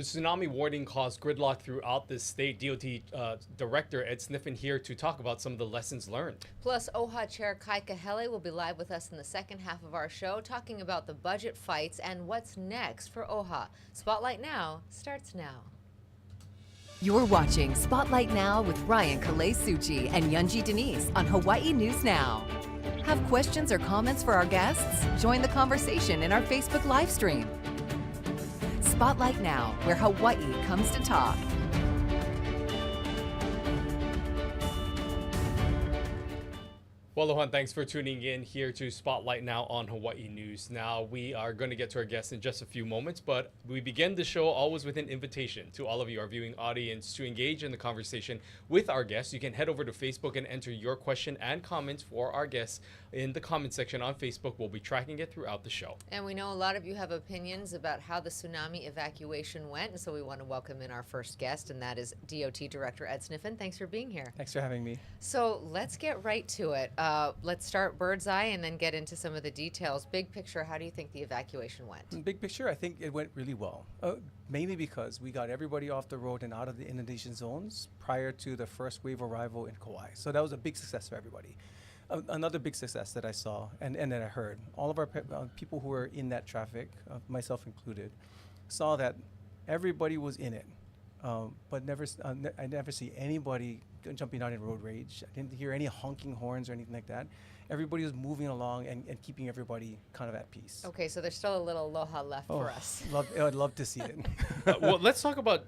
tsunami warning caused gridlock throughout the state. DOT Director Ed Sniffen here to talk about some of the lessons learned. Plus, OHA Chair Kahele will be live with us in the second half of our show, talking about the budget fights and what's next for OHA. Spotlight Now starts now. You're watching Spotlight Now with Ryan Kalei-Suchi and Yunji Denise on Hawaii News Now. Have questions or comments for our guests? Join the conversation in our Facebook live stream. Spotlight Now, where Hawaii comes to talk. Well, Lohan, thanks for tuning in here to Spotlight Now on Hawaii News Now. We are going to get to our guests in just a few moments, but we begin the show always with an invitation to all of you, our viewing audience, to engage in the conversation with our guests. You can head over to Facebook and enter your question and comments for our guests in the comment section on Facebook. We'll be tracking it throughout the show. And we know a lot of you have opinions about how the tsunami evacuation went, and so we want to welcome in our first guest, and that is DOT Director Ed Sniffen. Thanks for being here. Thanks for having me. So let's get right to it. Let's start bird's eye and then get into some of the details. Big picture, how do you think the evacuation went? Big picture, I think it went really well, mainly because we got everybody off the road and out of the inundation zones prior to the first wave arrival in Kauai. So that was a big success for everybody. Another big success that I saw and that I heard, all of our people who were in that traffic, myself included, saw that everybody was in it. But I never see anybody jumping out in road rage. I didn't hear any honking horns or anything like that. Everybody was moving along and keeping everybody kind of at peace. Okay, so there's still a little aloha left for us. I'd love to see it. Well, let's talk about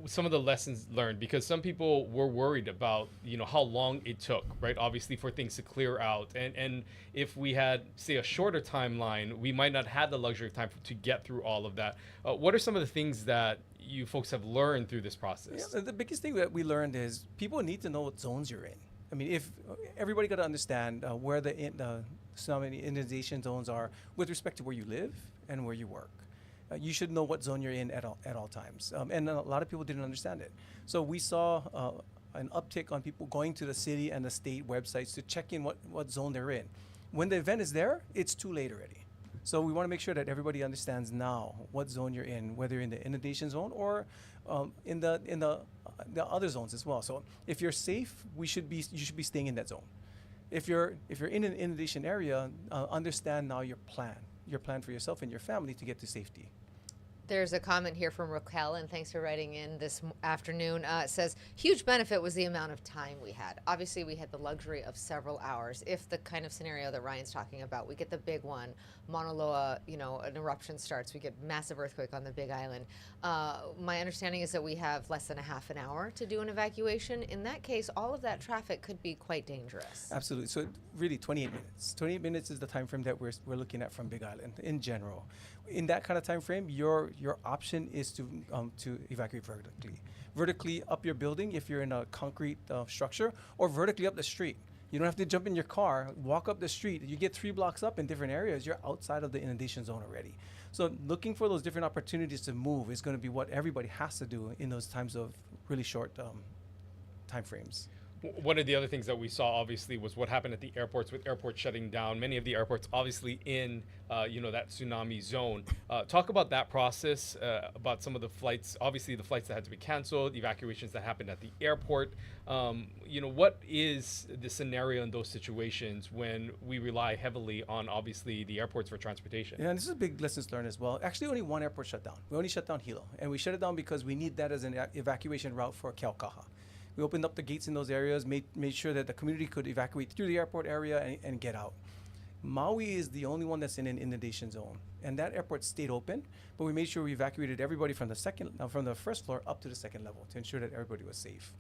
some of the lessons learned, because some people were worried about, how long it took, right? Obviously, for things to clear out. And if we had, say, a shorter timeline, we might not have the luxury of time to get through all of that. What are some of the things that you folks have learned through this process? Yeah, the biggest thing that we learned is people need to know what zones you're in. I mean, if everybody got to understand where the tsunami inundation zones are with respect to where you live and where you work. You should know what zone you're in at all times. And a lot of people didn't understand it. So we saw an uptick on people going to the city and the state websites to check in what zone they're in. When the event is there, it's too late already. So we want to make sure that everybody understands now what zone you're in, whether you're in the inundation zone or in the other zones as well. So if you're safe, you should be staying in that zone. If you're in an inundation area, understand now your plan for yourself and your family to get to safety. There's a comment here from Raquel, and thanks for writing in this afternoon. It says, huge benefit was the amount of time we had. Obviously, we had the luxury of several hours. If the kind of scenario that Ryan's talking about, we get the big one, Mauna Loa, an eruption starts, we get massive earthquake on the Big Island. My understanding is that we have less than a half an hour to do an evacuation. In that case, all of that traffic could be quite dangerous. Absolutely. So really 28 minutes. 28 minutes is the time frame that we're looking at from Big Island in general. In that kind of time frame, your option is to evacuate vertically up your building if you're in a concrete structure, or vertically up the street. You don't have to jump in your car, walk up the street. You get 3 blocks up in different areas, you're outside of the inundation zone already. So looking for those different opportunities to move is going to be what everybody has to do in those times of really short time frames. One of the other things that we saw, obviously, was what happened at the airports, with airports shutting down. Many of the airports, obviously, in that tsunami zone. Talk about that process, about some of the flights, obviously the flights that had to be canceled, evacuations that happened at the airport. What is the scenario in those situations when we rely heavily on, obviously, the airports for transportation? Yeah, and this is a big lessons learned as well. Actually, only one airport shut down. We only shut down Hilo, and we shut it down because we need that as an evacuation route for Keaukaha. We opened up the gates in those areas, made sure that the community could evacuate through the airport area and get out. Maui is the only one that's in an inundation zone, and that airport stayed open, but we made sure we evacuated everybody from the first floor up to the second level to ensure that everybody was safe.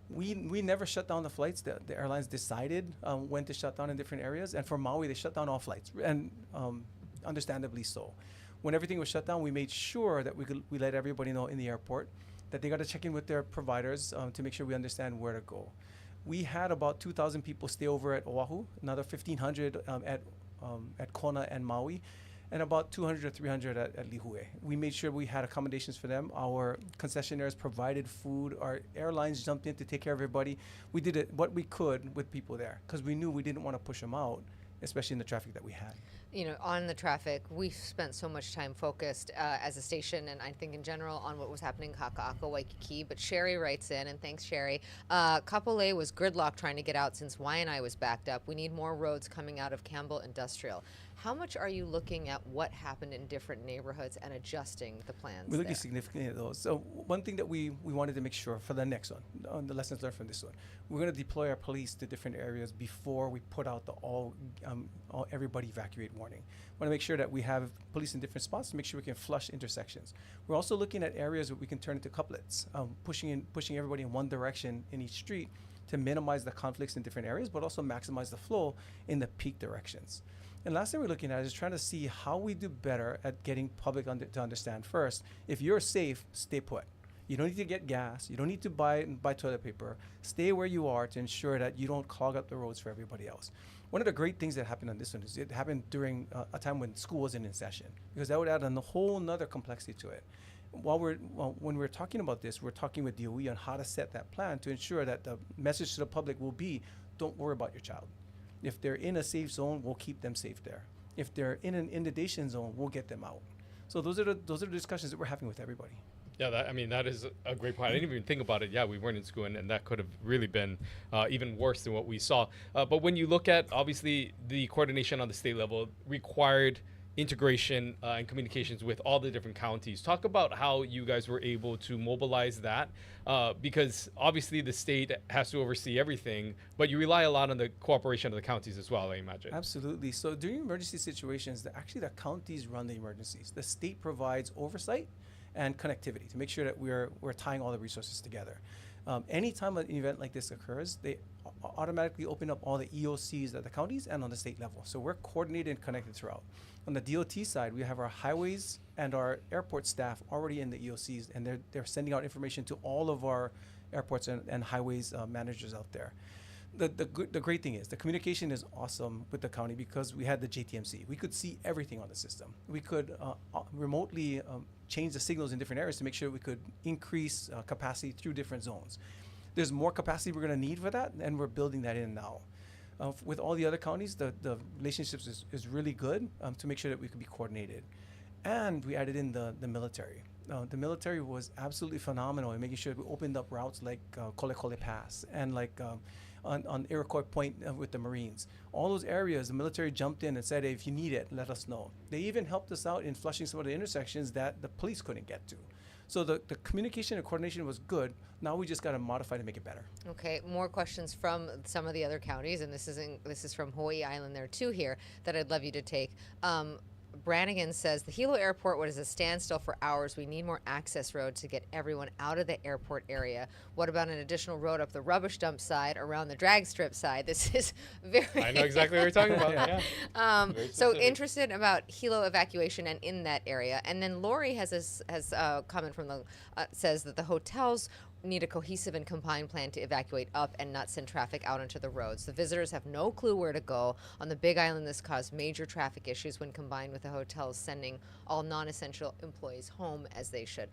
We never shut down the flights. The airlines decided when to shut down in different areas, and for Maui, they shut down all flights, and understandably so. When everything was shut down, we made sure that we let everybody know in the airport that they got to check in with their providers to make sure we understand where to go. We had about 2,000 people stay over at Oahu, another 1,500 at Kona and Maui, and about 200 or 300 at Lihue. We made sure we had accommodations for them. Our concessionaires provided food. Our airlines jumped in to take care of everybody. We did what we could with people there because we knew we didn't want to push them out especially in the traffic that we had. You know, on the traffic, we've spent so much time focused as a station, and I think in general on what was happening in Kakaako, Waikiki. But Sherry writes in, and thanks, Sherry. Kapolei was gridlocked trying to get out since Waianae was backed up. We need more roads coming out of Campbell Industrial. How much are you looking at what happened in different neighborhoods and adjusting the plans? We're looking there? significantly at those. So one thing that we wanted to make sure for the next one, on the lessons learned from this one, we're going to deploy our police to different areas before we put out the all everybody evacuate warning. Want to make sure that we have police in different spots to make sure we can flush intersections. We're also looking at areas that we can turn into couplets, pushing everybody in one direction in each street to minimize the conflicts in different areas, but also maximize the flow in the peak directions. And last thing we're looking at is trying to see how we do better at getting public to understand first, if you're safe, stay put. You don't need to get gas. You don't need to buy toilet paper. Stay where you are to ensure that you don't clog up the roads for everybody else. One of the great things that happened on this one is it happened during a time when school wasn't in session, because that would add a whole nother complexity to it. When we're talking about this, we're talking with DOE on how to set that plan to ensure that the message to the public will be, don't worry about your child. If they're in a safe zone, we'll keep them safe there. If they're in an inundation zone, we'll get them out. So those are the discussions that we're having with everybody. Yeah, that is a great point. I didn't even think about it. Yeah, we weren't in school, and that could have really been even worse than what we saw. But when you look at, obviously, the coordination on the state level required integration and communications with all the different counties. Talk about how you guys were able to mobilize that, because obviously the state has to oversee everything, but you rely a lot on the cooperation of the counties as well, I imagine. Absolutely. So during emergency situations, actually the counties run the emergencies. The state provides oversight and connectivity to make sure that we're tying all the resources together. Anytime an event like this occurs, they automatically open up all the EOCs at the counties and on the state level. So we're coordinated and connected throughout. On the DOT side, we have our highways and our airport staff already in the EOCs, and they're sending out information to all of our airports and highways managers out there. The great thing is the communication is awesome with the county because we had the JTMC. We could see everything on the system. We could remotely change the signals in different areas to make sure we could increase capacity through different zones. There's more capacity we're going to need for that, and we're building that in now. With all the other counties, the relationships is really good to make sure that we could be coordinated. And we added in the military. The military was absolutely phenomenal in making sure we opened up routes like Kole Kole Pass and like on Iroquois Point with the Marines. All those areas, the military jumped in and said, hey, if you need it, let us know. They even helped us out in flushing some of the intersections that the police couldn't get to. So the communication and coordination was good. Now we just got to modify to make it better. Okay, more questions from some of the other counties, and this is from Hawaii Island. There are two here that I'd love you to take. Brannigan says the Hilo Airport was a standstill for hours. We need more access roads to get everyone out of the airport area. What about an additional road up the rubbish dump side, around the drag strip side? This is very. I know exactly what you're talking about. Yeah. So interested about Hilo evacuation and in that area. And then Lori has a comment from the says that the hotels need a cohesive and combined plan to evacuate up and not send traffic out onto the roads. The visitors have no clue where to go. On the Big Island, this caused major traffic issues when combined with the hotels sending all non-essential employees home as they should.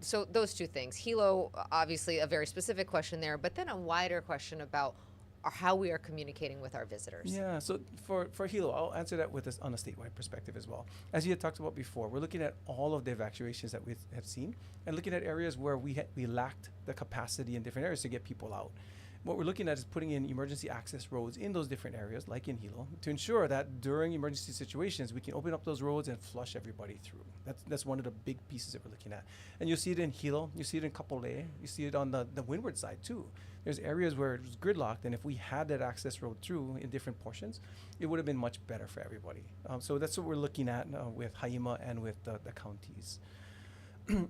So those two things. Hilo, obviously a very specific question there, but then a wider question about how we are communicating with our visitors. Yeah, so for Hilo, I'll answer that with on a statewide perspective as well. As you had talked about before, we're looking at all of the evacuations that we have seen and looking at areas where we lacked the capacity in different areas to get people out. What we're looking at is putting in emergency access roads in those different areas, like in Hilo, to ensure that during emergency situations, we can open up those roads and flush everybody through. That's one of the big pieces that we're looking at. And you'll see it in Hilo, you see it in Kapolei, you see it on the windward side too. There's areas where it was gridlocked, and if we had that access road through in different portions, it would have been much better for everybody. So that's what we're looking at with Haima and with the counties.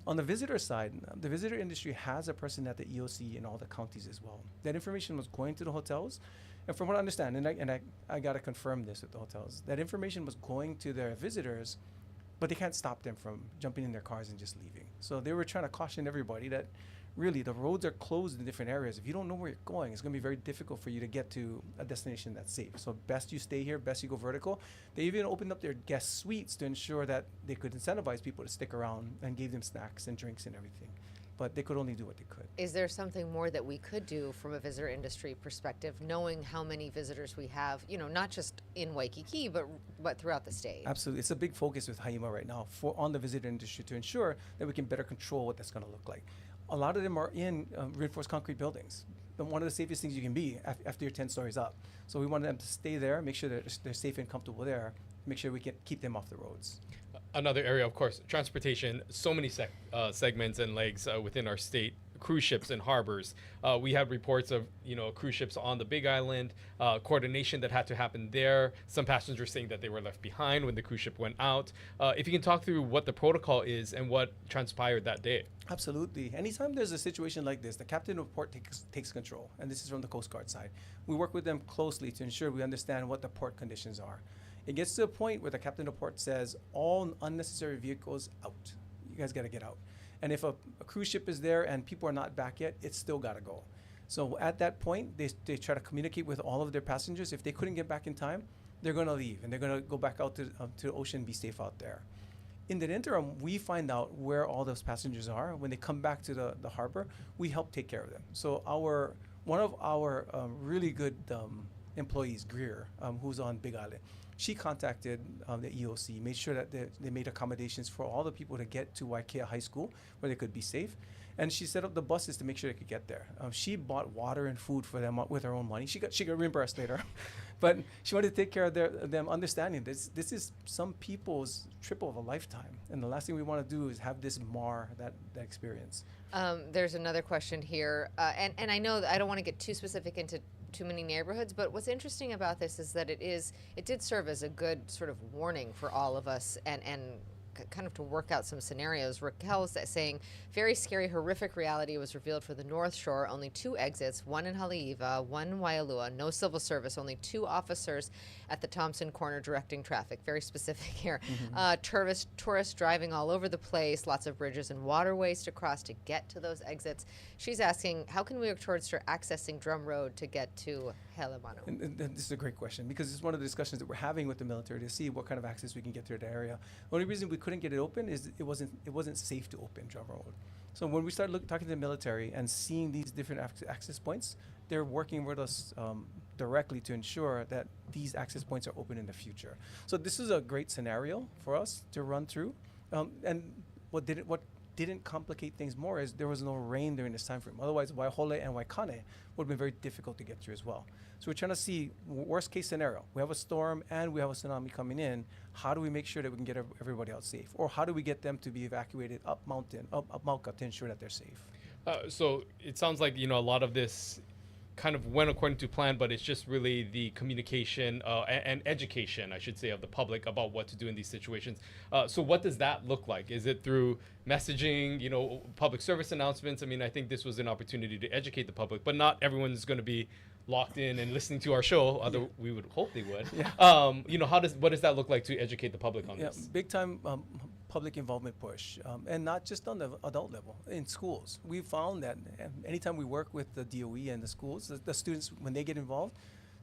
On the visitor side, the visitor industry has a person at the EOC in all the counties as well. That information was going to the hotels, and from what I understand, and I got to confirm this with the hotels, that information was going to their visitors, but they can't stop them from jumping in their cars and just leaving. So they were trying to caution everybody that really the roads are closed in different areas. If you don't know where you're going, it's going to be very difficult for you to get to a destination that's safe. So best you stay here, best you go vertical. They even opened up their guest suites to ensure that they could incentivize people to stick around and gave them snacks and drinks and everything. but they could only do what they could. Is there something more that we could do from a visitor industry perspective, knowing how many visitors we have, not just in Waikiki, but throughout the state? Absolutely. It's a big focus with Haima right now on the visitor industry to ensure that we can better control what that's going to look like. A lot of them are in reinforced concrete buildings. One of the safest things you can be after you're 10 stories up. So we want them to stay there, make sure that they're safe and comfortable there, make sure we can keep them off the roads. Another area, of course, transportation. So many segments and legs within our state. Cruise ships and harbors. We had reports of cruise ships on the Big Island, coordination that had to happen there. Some passengers saying that they were left behind when the cruise ship went out. If you can talk through what the protocol is and what transpired that day. Absolutely. Anytime there's a situation like this, the captain of port takes control, and this is from the Coast Guard side. We work with them closely to ensure we understand what the port conditions are. It gets to a point where the captain of port says, all unnecessary vehicles out. You guys got to get out. And if a cruise ship is there and people are not back yet, it's still got to go. So at that point, they try to communicate with all of their passengers. If they couldn't get back in time, they're going to leave and they're going to go back out to the ocean and be safe out there. In the interim, we find out where all those passengers are. When they come back to the harbor, we help take care of them. So one of our really good employees, Greer, who's on Big Island, she contacted the EOC, made sure that they made accommodations for all the people to get to Waikea High School where they could be safe. And she set up the buses to make sure they could get there. She bought water and food for them with her own money. She got reimbursed later. But she wanted to take care of them understanding this is some people's trip of a lifetime. And the last thing we want to do is have this mar that experience. There's another question here. And I know that I don't want to get too specific into too many neighborhoods, but what's interesting about this is that it did serve as a good sort of warning for all of us and kind of to work out some scenarios. Raquel is saying, very scary, horrific reality was revealed for the North Shore. Only 2 exits, one in Haleiwa, one in Waialua, no civil service, only 2 officers at the Thompson corner directing traffic. Very specific here. Tourists driving all over the place, lots of bridges and waterways to cross to get to those exits. She's asking, how can we work towards accessing Drum Road to get to Helemanu? And this is a great question because it's one of the discussions that we're having with the military to see what kind of access we can get to the area. The only reason we couldn't get it open is it wasn't safe to open Drum Road. So when we started talking to the military and seeing these different access points, they're working with us directly to ensure that these access points are open in the future. So this is a great scenario for us to run through. And what didn't complicate things more is there was no rain during this time frame. Otherwise, Waihole and Waikane would have been very difficult to get through as well. So we're trying to see worst case scenario. We have a storm and we have a tsunami coming in. How do we make sure that we can get everybody out safe? Or how do we get them to be evacuated up Mauka to ensure that they're safe? So it sounds like, a lot of this kind of went according to plan, but it's just really the communication and education, I should say, of the public about what to do in these situations. So what does that look like? Is it through messaging, public service announcements? I mean, I think this was an opportunity to educate the public, but not everyone's going to be locked in and listening to our show, although we would hope they would. Yeah. What does that look like to educate the public on this? Big time public involvement push, and not just on the adult level. In schools, we found that anytime we work with the DOE and the schools, the students, when they get involved,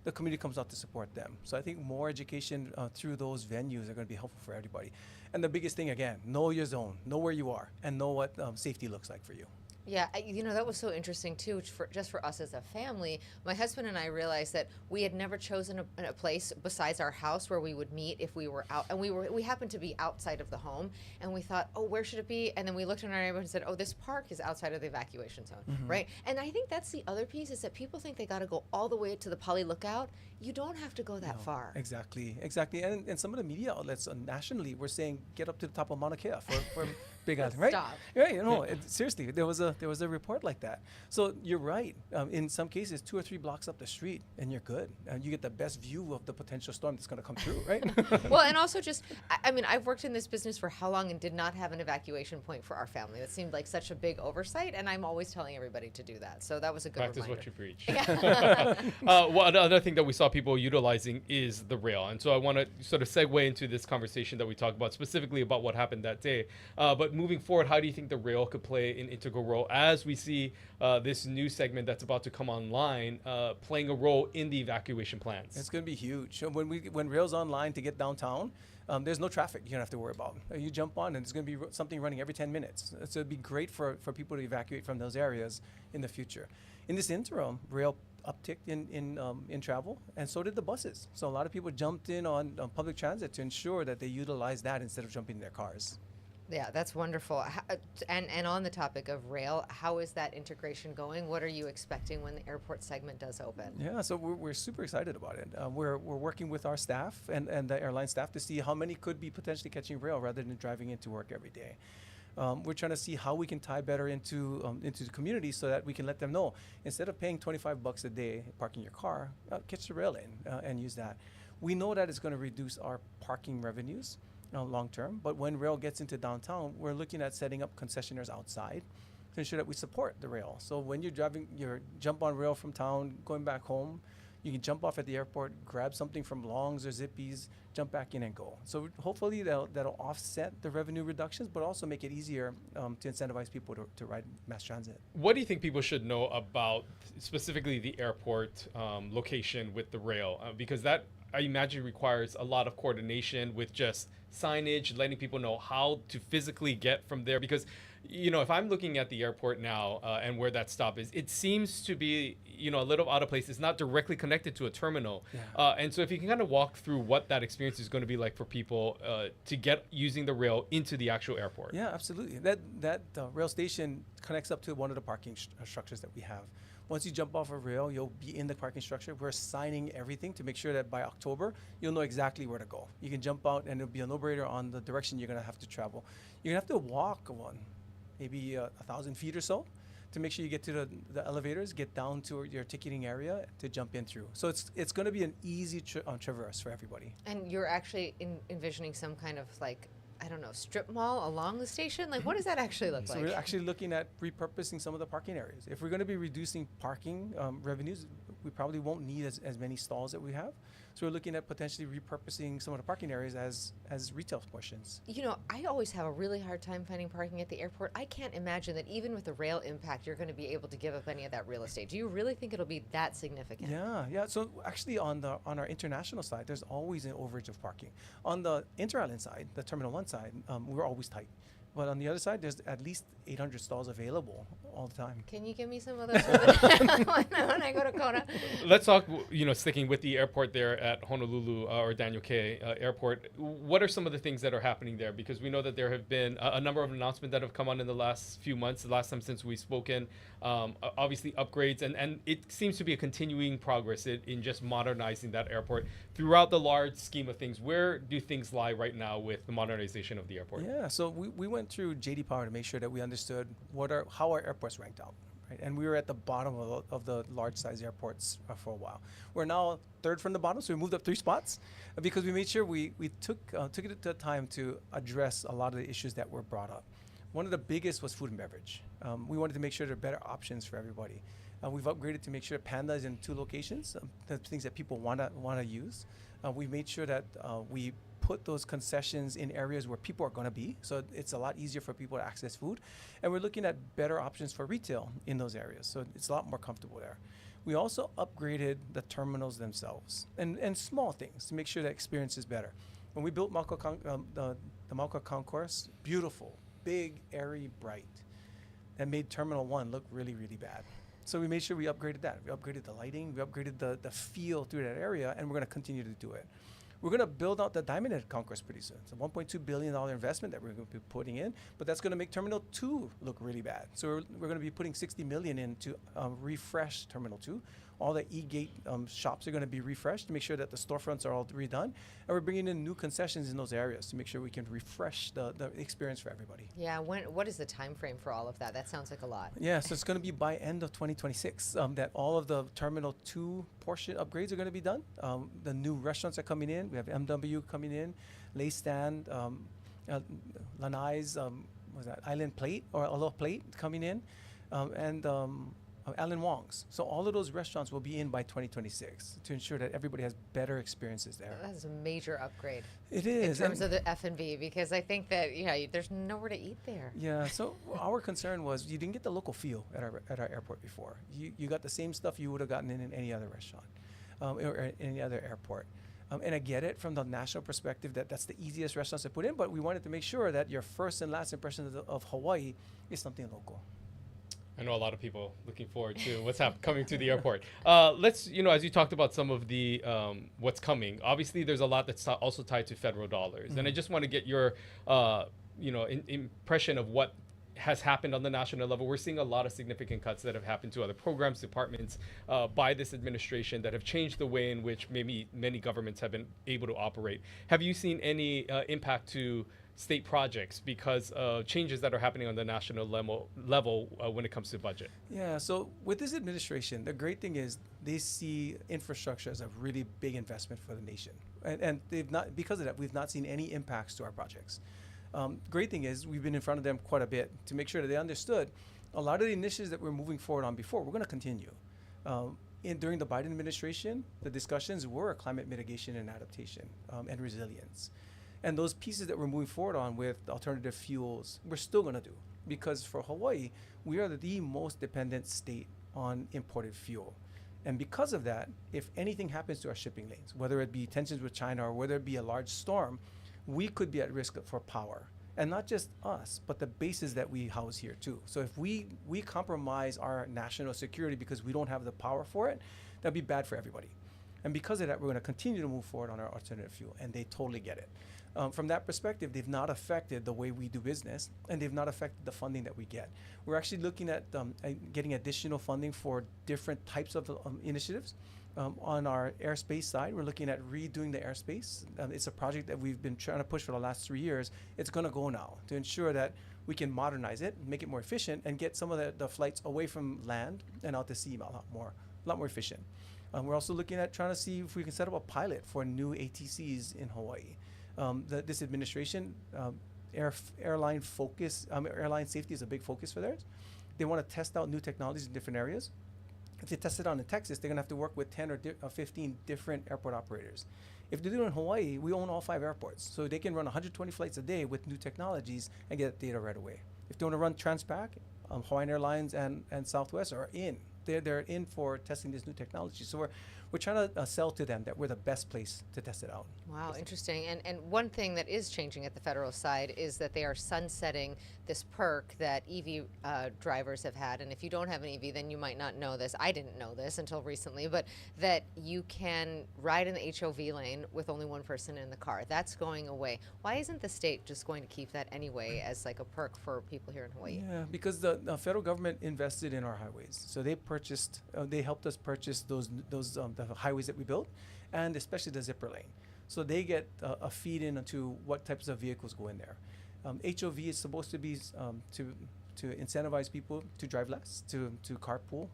the community comes out to support them. So I think more education through those venues are going to be helpful for everybody. And the biggest thing, again, know your zone, know where you are, and know what safety looks like for you. Yeah, that was so interesting too. Just for us as a family, my husband and I realized that we had never chosen a place besides our house where we would meet if we were out, and we happened to be outside of the home, and we thought, oh, where should it be? And then we looked in our neighborhood and said, oh, this park is outside of the evacuation zone, right? And I think that's the other piece is that people think they got to go all the way to the Pali Lookout. You don't have to go that far. Exactly. And some of the media outlets nationally were saying, get up to the top of Mauna Kea for Big Island, right? Stop. Right. Seriously, there was a report like that. So you're right. In some cases, 2 or 3 blocks up the street, and you're good. And you get the best view of the potential storm that's going to come through, right? Well, and also I've worked in this business for how long and did not have an evacuation point for our family. That seemed like such a big oversight, and I'm always telling everybody to do that. So that was a good Practice reminder. what you preach. Yeah. Another thing that we saw saw people utilizing is the rail. And so I want to sort of segue into this conversation that we talked about, specifically about what happened that day. But moving forward, how do you think the rail could play an integral role as we see this new segment that's about to come online playing a role in the evacuation plans? It's going to be huge. So when rail's online to get downtown, there's no traffic you don't have to worry about. You jump on and there's going to be something running every 10 minutes. So it'd be great for people to evacuate from those areas in the future. In this interim, rail upticked in travel, and so did the buses. So a lot of people jumped in on public transit to ensure that they utilize that instead of jumping in their cars. Yeah, that's wonderful. And on the topic of rail, how is that integration going? What are you expecting when the airport segment does open? Yeah, so we're super excited about it. We're working with our staff and the airline staff to see how many could be potentially catching rail rather than driving into work every day. We're trying to see how we can tie better into the community so that we can let them know, instead of paying $25 a day parking your car, catch the rail in and use that. We know that it's going to reduce our parking revenues long term, but when rail gets into downtown, we're looking at setting up concessionaires outside to ensure that we support the rail. So when you're driving, you jump on rail from town, going back home, you can jump off at the airport, grab something from Long's or Zippy's, jump back in and go. So hopefully that'll offset the revenue reductions, but also make it easier to incentivize people to ride mass transit. What do you think people should know about specifically the airport location with the rail? Because that, I imagine, requires a lot of coordination with just signage, letting people know how to physically get from there. Because, you know, if I'm looking at the airport now and where that stop is, it seems to be, you know, a little out of place. It's not directly connected to a terminal. Yeah. And so if you can kind of walk through what that experience is going to be like for people to get using the rail into the actual airport. Yeah, absolutely. That rail station connects up to one of the parking structures that we have. Once you jump off a rail, you'll be in the parking structure. We're signing everything to make sure that by October, you'll know exactly where to go. You can jump out and there'll be a numerator on the direction you're going to have to travel. You're going to have to walk maybe 1,000 feet or so to make sure you get to the elevators, get down to your ticketing area to jump in through. So it's going to be an easy traverse for everybody. And you're actually envisioning some kind of, like, I don't know, strip mall along the station? Like, what does that actually look like? So we're actually looking at repurposing some of the parking areas. If we're going to be reducing parking revenues, we probably won't need as many stalls that we have. So we're looking at potentially repurposing some of the parking areas as retail portions. You know, I always have a really hard time finding parking at the airport. I can't imagine that even with the rail impact, you're going to be able to give up any of that real estate. Do you really think it'll be that significant? Yeah. So actually on our international side, there's always an overage of parking. On the inter-island side, the Terminal 1 side, we're always tight. But on the other side, there's at least 800 stalls available all the time. Can you give me some of those when I go to Kona? Let's talk, you know, sticking with the airport there at Honolulu or Daniel K. Airport. What are some of the things that are happening there? Because we know that there have been a number of announcements that have come on in the last few months, the last time since we've spoken. Obviously upgrades, and it seems to be a continuing progress in just modernizing that airport. Throughout the large scheme of things, where do things lie right now with the modernization of the airport? Yeah, so we went through JD Power to make sure that we understood how our airports ranked out. Right? And we were at the bottom of the large size airports for a while. We're now third from the bottom, so we moved up 3 spots because we made sure we took it to time to address a lot of the issues that were brought up. One of the biggest was food and beverage. We wanted to make sure there are better options for everybody. We've upgraded to make sure Panda is in 2 locations, the things that people want to use. We made sure that we put those concessions in areas where people are going to be, so it's a lot easier for people to access food. And we're looking at better options for retail in those areas, so it's a lot more comfortable there. We also upgraded the terminals themselves and small things to make sure the experience is better. When we built the Mauka Concourse, beautiful, big, airy, bright. That made Terminal 1 look really, really bad. So we made sure we upgraded that. We upgraded the lighting, we upgraded the feel through that area, and we're going to continue to do it. We're going to build out the Diamond Head Concourse pretty soon. It's a $1.2 billion investment that we're going to be putting in, but that's going to make Terminal 2 look really bad. So we're going to be putting $60 million in to refresh Terminal 2. All the E-Gate shops are going to be refreshed to make sure that the storefronts are all redone. And we're bringing in new concessions in those areas to make sure we can refresh the experience for everybody. Yeah, what is the time frame for all of that? That sounds like a lot. Yeah, so it's going to be by end of 2026 that all of the Terminal 2 portion upgrades are going to be done. The new restaurants are coming in. We have MW coming in, Lay Stand, Lanai's Island Plate or Aloha Plate coming in, and Alan Wong's. So all of those restaurants will be in by 2026 to ensure that everybody has better experiences there. That is a major upgrade It in is. terms of the F&B, because I think that there's nowhere to eat there. Yeah, so our concern was you didn't get the local feel at our airport before. You got the same stuff you would have gotten in any other restaurant or any other airport. And I get it from the national perspective that that's the easiest restaurants to put in, but we wanted to make sure that your first and last impression of Hawaii is something local. I know a lot of people looking forward to what's coming to the airport. Let's, as you talked about some of the what's coming. Obviously, there's a lot that's also tied to federal dollars, and I just want to get your, impression of what has happened on the national level. We're seeing a lot of significant cuts that have happened to other programs, departments by this administration that have changed the way in which maybe many governments have been able to operate. Have you seen any impact to state projects because of changes that are happening on the national level when it comes to budget? Yeah, so with this administration, the great thing is they see infrastructure as a really big investment for the nation. And they've not, because of that, we've not seen any impacts to our projects. Great thing is we've been in front of them quite a bit to make sure that they understood a lot of the initiatives that we're moving forward on before, we're going to continue. During the Biden administration, the discussions were climate mitigation and adaptation and resilience. And those pieces that we're moving forward on with alternative fuels, we're still going to do. Because for Hawaii, we are the most dependent state on imported fuel. And because of that, if anything happens to our shipping lanes, whether it be tensions with China or whether it be a large storm, we could be at risk for power. And not just us, but the bases that we house here too. So if we compromise our national security because we don't have the power for it, that'd be bad for everybody. And because of that, we're going to continue to move forward on our alternative fuel, and they totally get it. From that perspective, they've not affected the way we do business, and they've not affected the funding that we get. We're actually looking at getting additional funding for different types of initiatives. On our airspace side, we're looking at redoing the airspace. It's a project that we've been trying to push for the last 3 years. It's going to go now to ensure that we can modernize it, make it more efficient, and get some of the flights away from land and out to sea a lot more efficient. We're also looking at trying to see if we can set up a pilot for new ATCs in Hawaii. This administration, airline safety is a big focus for theirs. They want to test out new technologies in different areas. If they test it out in Texas, they're going to have to work with 10 or 15 different airport operators. If they do it in Hawaii, we own all 5 airports. So they can run 120 flights a day with new technologies and get data right away. If they want to run Transpac, Hawaiian Airlines and Southwest are in. They're in for testing this new technology. So we're trying to sell to them that we're the best place to test it out. Wow, interesting. And one thing that is changing at the federal side is that they are sunsetting this perk that EV drivers have had. And if you don't have an EV, then you might not know this. I didn't know this until recently, but that you can ride in the HOV lane with only one person in the car. That's going away. Why isn't the state just going to keep that anyway as like a perk for people here in Hawaii? Yeah, because the federal government invested in our highways. So they helped us purchase the highways that we built, and especially the zipper lane. So they get a feed in into what types of vehicles go in there. HOV is supposed to be to incentivize people to drive less, to carpool,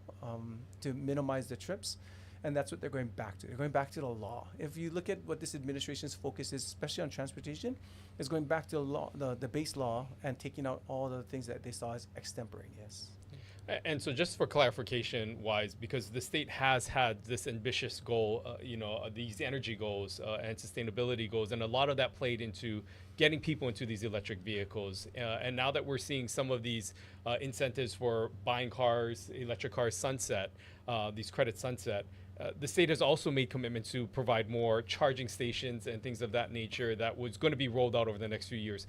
to minimize the trips, and that's what they're going back to. They're going back to the law. If you look at what this administration's focus is, especially on transportation, is going back to the law, the base law, and taking out all the things that they saw as extemporaneous. And so just for clarification wise, because the state has had this ambitious goal, these energy goals and sustainability goals, and a lot of that played into getting people into these electric vehicles. And now that we're seeing some of these incentives for buying cars, electric cars sunset, these credits sunset, the state has also made commitments to provide more charging stations and things of that nature that was going to be rolled out over the next few years.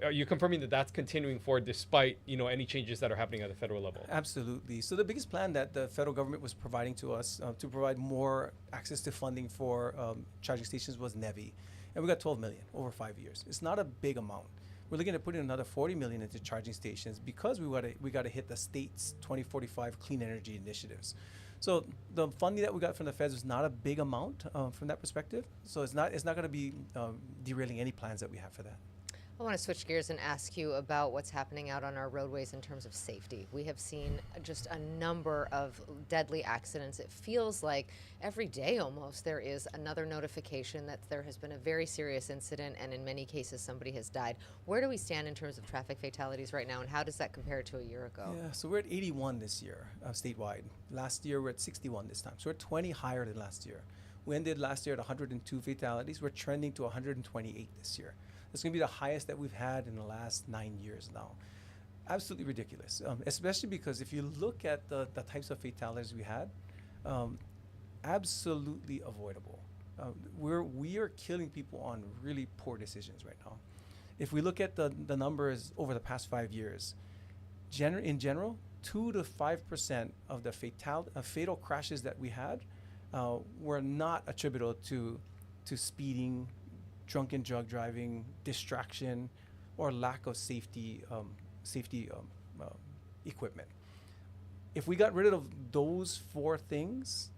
Are you confirming that that's continuing forward despite any changes that are happening at the federal level? Absolutely. So the biggest plan that the federal government was providing to us to provide more access to funding for charging stations was NEVI, and we got 12 million over 5 years. It's not a big amount. We're looking at putting another 40 million into charging stations because we got to hit the state's 2045 clean energy initiatives. So the funding that we got from the feds was not a big amount from that perspective. So it's not going to be derailing any plans that we have for that. I want to switch gears and ask you about what's happening out on our roadways in terms of safety. We have seen just a number of deadly accidents. It feels like every day almost there is another notification that there has been a very serious incident, and in many cases somebody has died. Where do we stand in terms of traffic fatalities right now, and how does that compare to a year ago? Yeah, so we're at 81 this year, statewide. Last year we're at 61 this time, so we're 20 higher than last year. We ended last year at 102 fatalities. We're trending to 128 this year. It's going to be the highest that we've had in the last 9 years now. Absolutely ridiculous, especially because if you look at the types of fatalities we had, absolutely avoidable. We are killing people on really poor decisions right now. If we look at the numbers over the past 5 years, in general, 2 to 5% of the fatal crashes that we had were not attributable to speeding, drunken drug driving, distraction, or lack of safety equipment. If we got rid of those 4 things,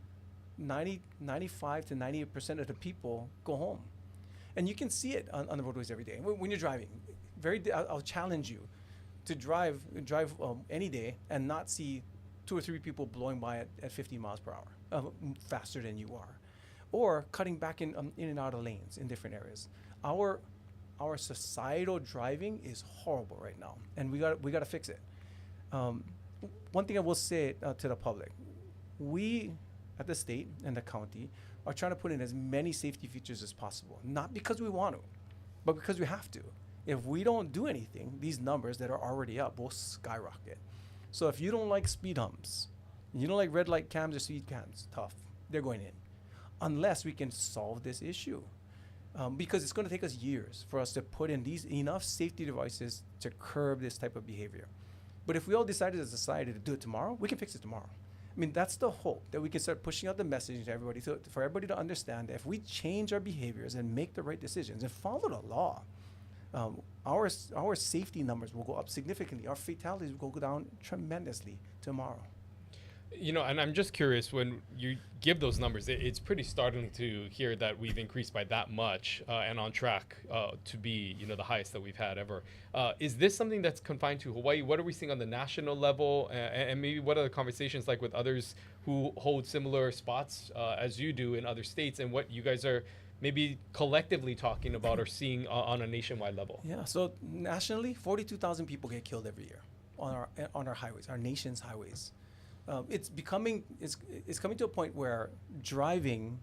95 to 98% of the people go home. And you can see it on the roadways every day. When you're driving, I'll challenge you to drive any day and not see 2 or 3 people blowing by at 50 miles per hour, faster than you are, or cutting back in and out of lanes in different areas. Our societal driving is horrible right now, and we got to fix it. One thing I will say to the public, we at the state and the county are trying to put in as many safety features as possible, not because we want to, but because we have to. If we don't do anything, these numbers that are already up will skyrocket. So if you don't like speed humps, you don't like red light cams or speed cams, tough, they're going in. Unless we can solve this issue. Because it's going to take us years for us to put in enough safety devices to curb this type of behavior. But if we all decided as a society to do it tomorrow, we can fix it tomorrow. I mean, that's the hope, that we can start pushing out the message to everybody, for everybody to understand that if we change our behaviors and make the right decisions and follow the law, our safety numbers will go up significantly. Our fatalities will go down tremendously tomorrow. You know, and I'm just curious, when you give those numbers, it's pretty startling to hear that we've increased by that much and on track to be, the highest that we've had ever. Is this something that's confined to Hawaii? What are we seeing on the national level? And maybe what are the conversations like with others who hold similar spots as you do in other states, and what you guys are maybe collectively talking about or seeing on a nationwide level? Yeah, so nationally, 42,000 people get killed every year on our highways, our nation's highways. It's coming to a point where driving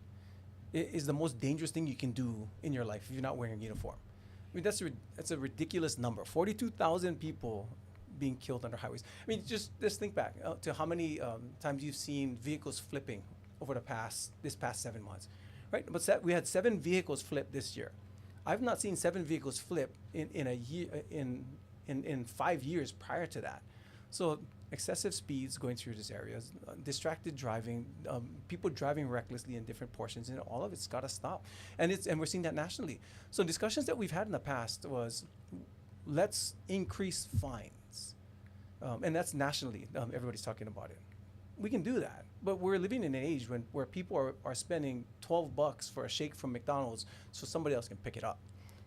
is the most dangerous thing you can do in your life if you're not wearing a uniform. I mean, that's a ridiculous number. 42,000 people being killed on our highways. I mean, just think back to how many times you've seen vehicles flipping over this past 7 months, right? But we had 7 vehicles flip this year. I've not seen 7 vehicles flip in a year in 5 years prior to that. So excessive speeds going through these areas, distracted driving, people driving recklessly in different portions, and all of it's got to stop. And we're seeing that nationally. So discussions that we've had in the past was, let's increase fines, and that's nationally. Everybody's talking about it. We can do that, but we're living in an age where people are spending $12 for a shake from McDonald's so somebody else can pick it up,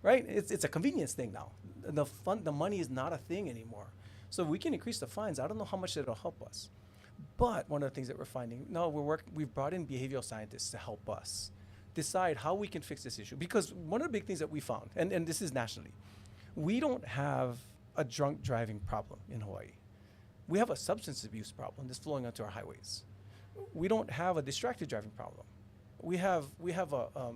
right? It's a convenience thing now. The money is not a thing anymore. So we can increase the fines. I don't know how much it'll help us. But one of the things that we're finding, we've brought in behavioral scientists to help us decide how we can fix this issue. Because one of the big things that we found, and this is nationally, we don't have a drunk driving problem in Hawaii. We have a substance abuse problem that's flowing onto our highways. We don't have a distracted driving problem. We have a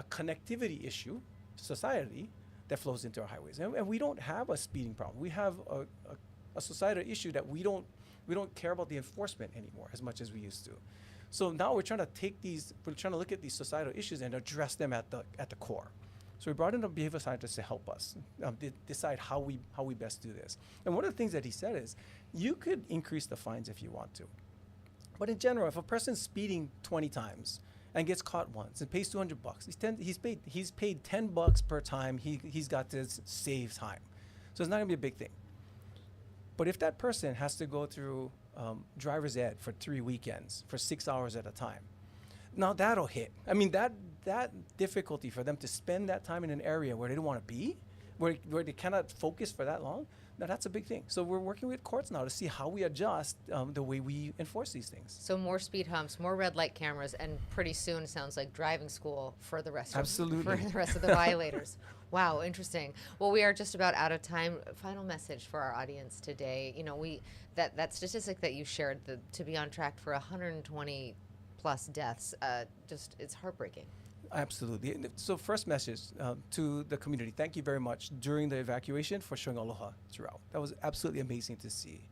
connectivity issue, society, that flows into our highways, and we don't have a speeding problem. We have a societal issue that we don't care about the enforcement anymore as much as we used to. So now we're trying to look at these societal issues and address them at the core. So we brought in a behavioral scientist to help us decide how we best do this. And one of the things that he said is, you could increase the fines if you want to, but in general, if a person's speeding 20 times and gets caught once and pays $200, he's paid $10 per time he's got to save time. So it's not gonna be a big thing. But if that person has to go through driver's ed for 3 weekends for 6 hours at a time, now that'll hit. I mean, that difficulty for them to spend that time in an area where they don't want to be, where they cannot focus for that long, now that's a big thing. So we're working with courts now to see how we adjust the way we enforce these things. So more speed humps, more red light cameras, and pretty soon sounds like driving school for the rest Absolutely. for the rest of the violators. Wow, interesting. Well, we are just about out of time. Final message for our audience today. You know, that statistic that you shared, to be on track for 120 plus deaths, just it's heartbreaking. Absolutely. So first message to the community, thank you very much during the evacuation for showing aloha throughout. That was absolutely amazing to see.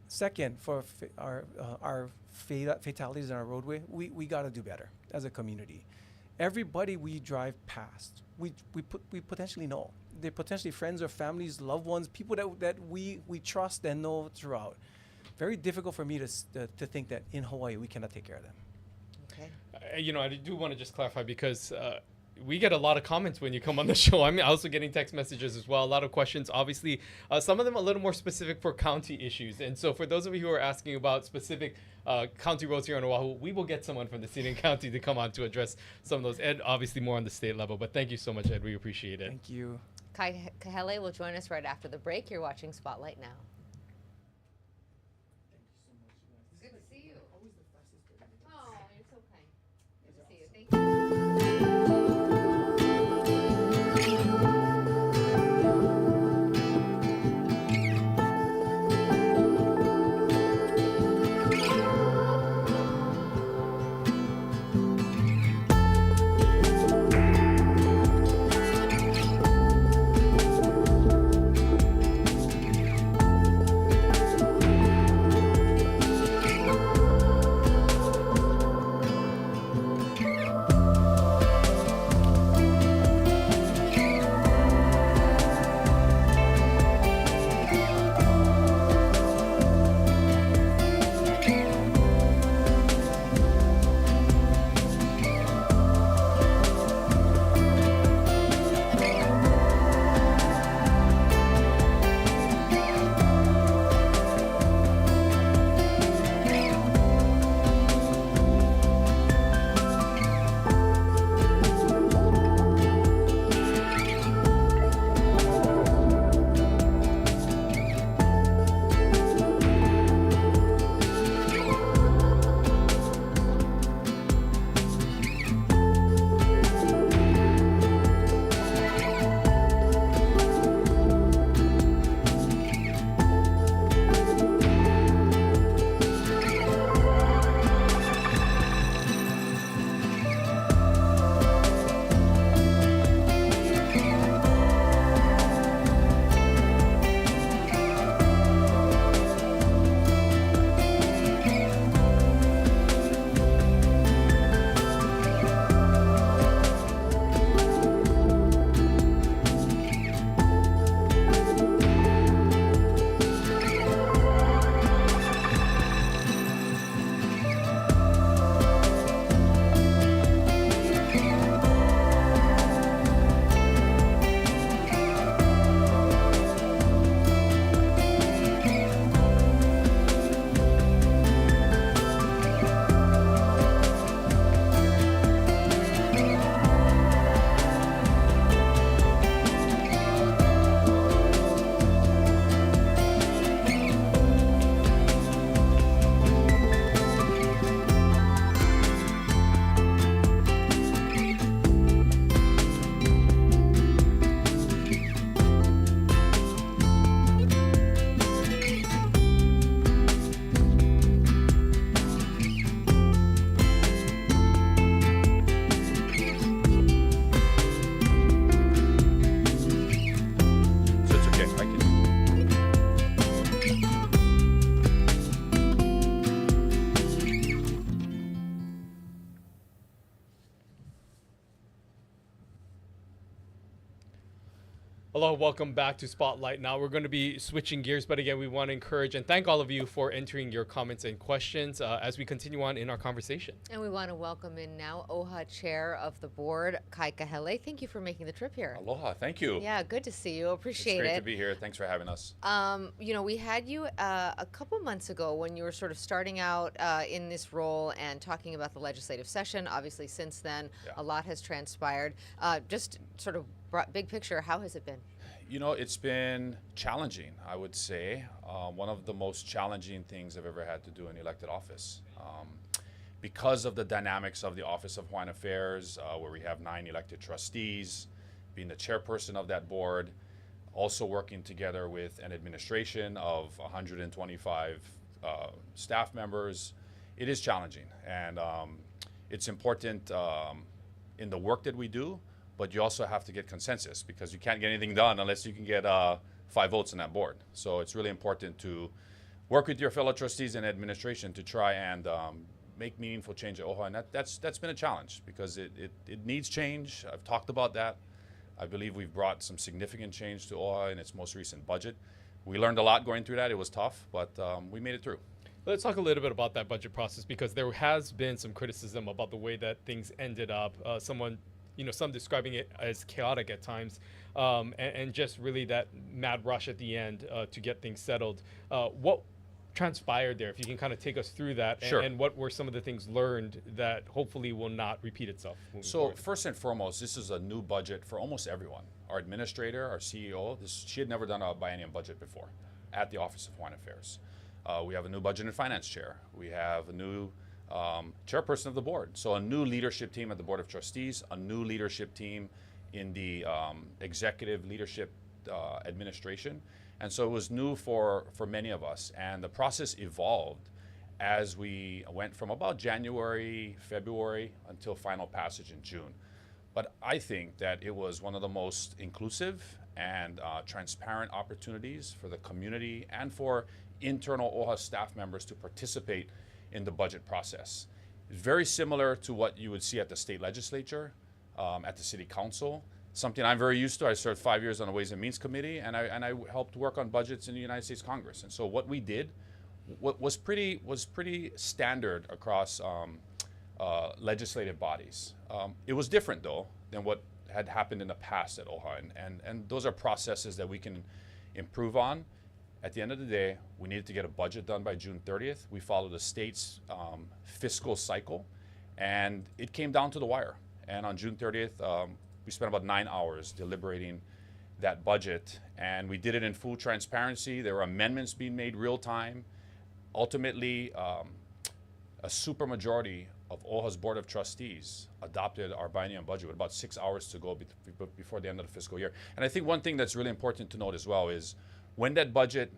Second, for our fatalities on our roadway, we got to do better as a community. Everybody we drive past, we potentially know. They're potentially friends or families, loved ones, people that we trust and know throughout. Very difficult for me to think that in Hawaii we cannot take care of them. Okay. You know, I do want to just clarify because we get a lot of comments when you come on the show. I'm also getting text messages as well. A lot of questions, obviously, some of them a little more specific for county issues. And so for those of you who are asking about specific county roads here on Oahu, we will get someone from the city and county to come on to address some of those. Ed, obviously more on the state level. But thank you so much, Ed. We appreciate it. Thank you. Kahele will join us right after the break. You're watching Spotlight Now. Good to see you. Oh, you're so kind. Good to see you. Thank you. Hello, welcome back to Spotlight. Now we're going to be switching gears, but again, we want to encourage and thank all of you for entering your comments and questions as we continue on in our conversation. And we want to welcome in now OHA Chair of the Board, Kai Kahele. Thank you for making the trip here. Aloha, thank you. Yeah, good to see you. Appreciate it. It's great to be here. Thanks for having us. You know, we had you a couple months ago when you were sort of starting out in this role and talking about the legislative session. Obviously, since then, a lot has transpired. Just sort of big picture, how has it been? You know, it's been challenging, I would say. One of the most challenging things I've ever had to do in elected office. Because of the dynamics of the Office of Hawaiian Affairs, where we have 9 elected trustees, being the chairperson of that board, also working together with an administration of 125 staff members, it is challenging. And it's important in the work that we do, but you also have to get consensus because you can't get anything done unless you can get 5 votes on that board. So it's really important to work with your fellow trustees and administration to try and make meaningful change at OHA. And that's been a challenge because it needs change. I've talked about that. I believe we've brought some significant change to OHA in its most recent budget. We learned a lot going through that. It was tough, but we made it through. Let's talk a little bit about that budget process because there has been some criticism about the way that things ended up. Some describing it as chaotic at times, and just really that mad rush at the end to get things settled. What transpired there? If you can kind of take us through that, Sure. and what were some of the things learned that hopefully will not repeat itself moving So forward? first and foremost, this is a new budget for almost everyone. Our administrator, our CEO, she had never done a biennium budget before at the Office of Hawaiian Affairs. We have a new budget and finance chair. We have a new chairperson of the board. So a new leadership team at the Board of Trustees, a new leadership team in the executive leadership administration. And so it was new for many of us. And the process evolved as we went from about January, February, until final passage in June. But I think that it was one of the most inclusive and transparent opportunities for the community and for internal OHA staff members to participate in the budget process. It's very similar to what you would see at the state legislature, at the city council, something I'm very used to. I served 5 years on the Ways and Means Committee, and I helped work on budgets in the United States Congress. And so what we did was pretty standard across legislative bodies. It was different, though, than what had happened in the past at OHA, and those are processes that we can improve on. At the end of the day, we needed to get a budget done by June 30th. We followed the state's fiscal cycle, and it came down to the wire. And on June 30th, we spent about 9 hours deliberating that budget, and we did it in full transparency. There were amendments being made real time. Ultimately, a supermajority of OHA's Board of Trustees adopted our biennium budget with about 6 hours to go before the end of the fiscal year. And I think one thing that's really important to note as well is when that budget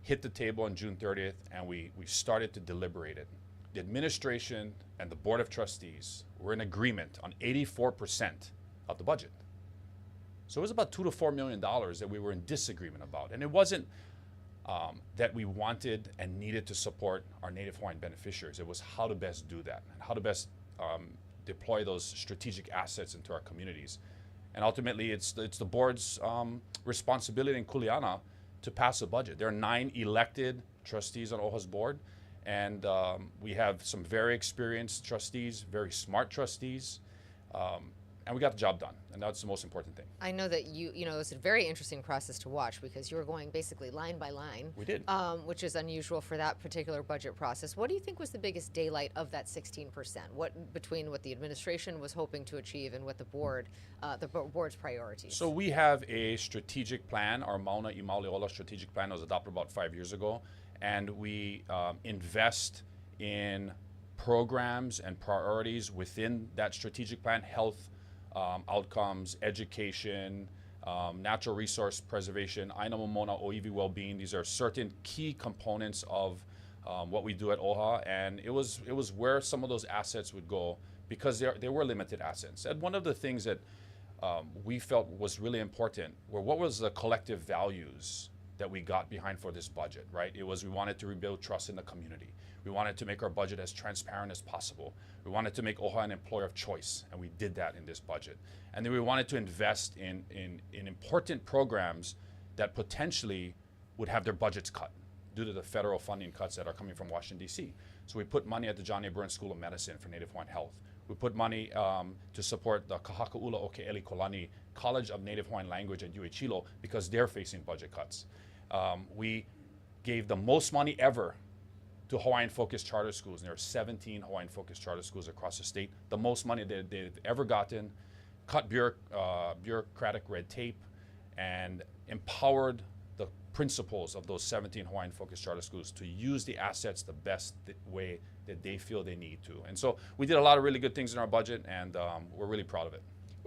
hit the table on June 30th and we started to deliberate it, the administration and the Board of Trustees were in agreement on 84% of the budget. So it was about $2 to $4 million that we were in disagreement about. And it wasn't that we wanted and needed to support our Native Hawaiian beneficiaries. It was how to best do that and how to best deploy those strategic assets into our communities. And ultimately, it's the board's responsibility in Kuleana to pass a budget. There are 9 elected trustees on OHA's board, and we have some very experienced trustees, very smart trustees, and we got the job done, and that's the most important thing. I know that it was a very interesting process to watch because you were going basically line by line. We did. Which is unusual for that particular budget process. What do you think was the biggest daylight of that 16%? Between what the administration was hoping to achieve and what the board's priorities? So we have a strategic plan. Our Mauna I Mauleola strategic plan was adopted about 5 years ago, and we invest in programs and priorities within that strategic plan: health, outcomes, education, natural resource preservation, aina momona oiwi well-being. These are certain key components of what we do at OHA, and it was where some of those assets would go because there were limited assets. And one of the things that we felt was really important were what was the collective values that we got behind for this budget, right? It was we wanted to rebuild trust in the community. We wanted to make our budget as transparent as possible. We wanted to make OHA an employer of choice, and we did that in this budget. And then we wanted to invest in important programs that potentially would have their budgets cut due to the federal funding cuts that are coming from Washington, D.C. So we put money at the John A. Burns School of Medicine for Native Hawaiian Health. We put money to support the Kahakaʻula Oke'eli Kolani College of Native Hawaiian Language at UH Hilo because they're facing budget cuts. We gave the most money ever to Hawaiian-focused charter schools. And there are 17 Hawaiian-focused charter schools across the state, the most money that they've ever gotten. cut bureaucratic red tape and empowered the principals of those 17 Hawaiian-focused charter schools to use the assets the best way that they feel they need to. And so we did a lot of really good things in our budget, and we're really proud of it.